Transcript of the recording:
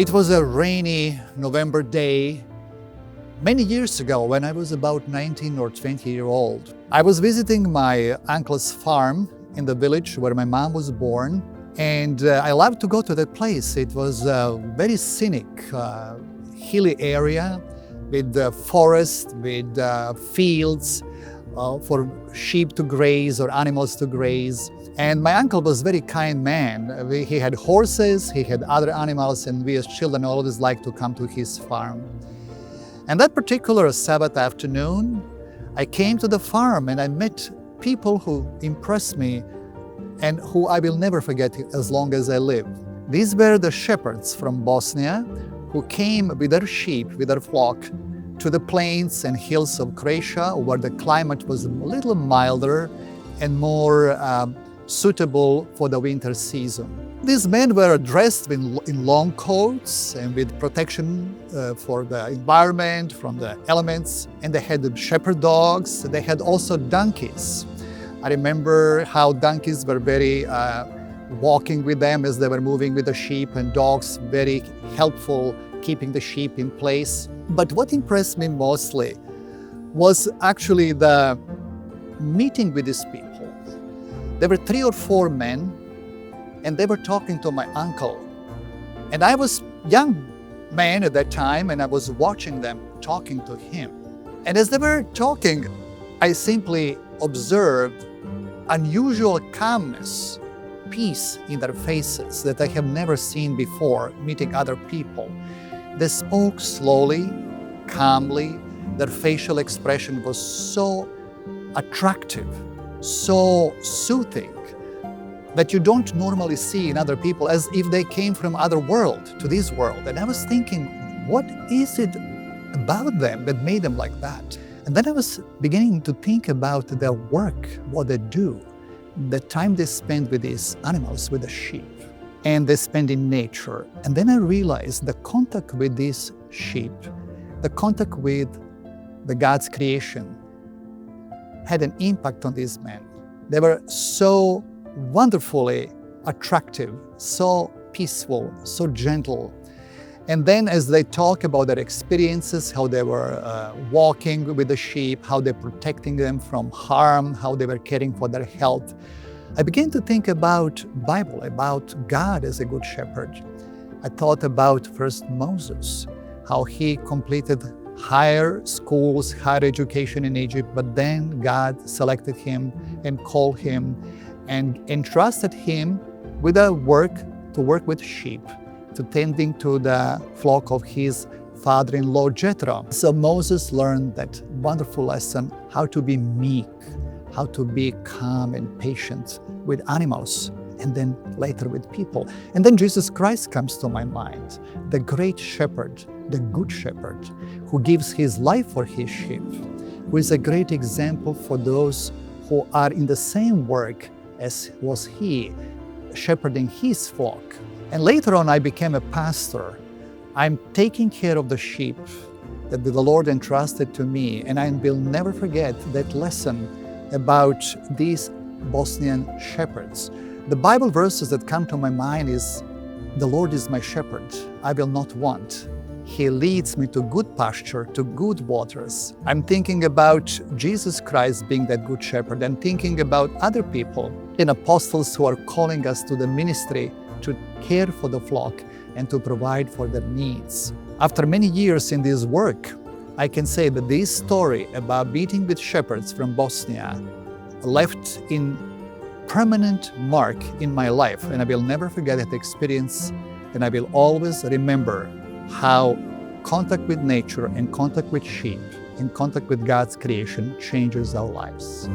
It was a rainy November day many years ago when I was about 19 or 20 years old. I was visiting my uncle's farm in the village where my mom was born, and I loved to go to that place. It was a very scenic, hilly area with forest, with fields for sheep to graze or animals to graze. And my uncle was a very kind man. He had horses, he had other animals, and we as children always liked to come to his farm. And that particular Sabbath afternoon, I came to the farm and I met people who impressed me and who I will never forget as long as I live. These were the shepherds from Bosnia who came with their sheep, with their flock, to the plains and hills of Croatia, where the climate was a little milder and more suitable for the winter season. These men were dressed in long coats and with protection for the environment, from the elements, and they had shepherd dogs. They had also donkeys. I remember how donkeys were very walking with them as they were moving with the sheep, and dogs very helpful keeping the sheep in place. But what impressed me mostly was actually the meeting with these people. There were 3 or 4 men, and they were talking to my uncle. And I was a young man at that time, and I was watching them talking to him. And as they were talking, I simply observed unusual calmness, peace in their faces that I have never seen before meeting other people. They spoke slowly, calmly. Their facial expression was so attractive, so soothing, that you don't normally see in other people, as if they came from other world to this world. And I was thinking, what is it about them that made them like that? And then I was beginning to think about their work, what they do, the time they spend with these animals, with the sheep, and they spend in nature. And then I realized the contact with these sheep, the contact with the God's creation, had an impact on these men. They were so wonderfully attractive, so peaceful, so gentle. And then as they talk about their experiences, how they were walking with the sheep, how they're protecting them from harm, how they were caring for their health, I began to think about Bible, about God as a good shepherd. I thought about first Moses, how he completed higher schools, higher education in Egypt, but then God selected him and called him and entrusted him with a work to work with sheep, to tending to the flock of his father-in-law Jethro. So Moses learned that wonderful lesson, how to be meek, how to be calm and patient with animals, and then later with people. And then Jesus Christ comes to my mind, the great shepherd, the good shepherd, who gives his life for his sheep, who is a great example for those who are in the same work as was he, shepherding his flock. And later on, I became a pastor. I'm taking care of the sheep that the Lord entrusted to me, and I will never forget that lesson about these Bosnian shepherds. The Bible verses that come to my mind is, "The Lord is my shepherd, I will not want. He leads me to good pasture, to good waters." I'm thinking about Jesus Christ being that good shepherd. I'm thinking about other people and apostles who are calling us to the ministry to care for the flock and to provide for their needs. After many years in this work, I can say that this story about meeting with shepherds from Bosnia left in permanent mark in my life, and I will never forget that experience, and I will always remember how contact with nature and contact with sheep and contact with God's creation changes our lives.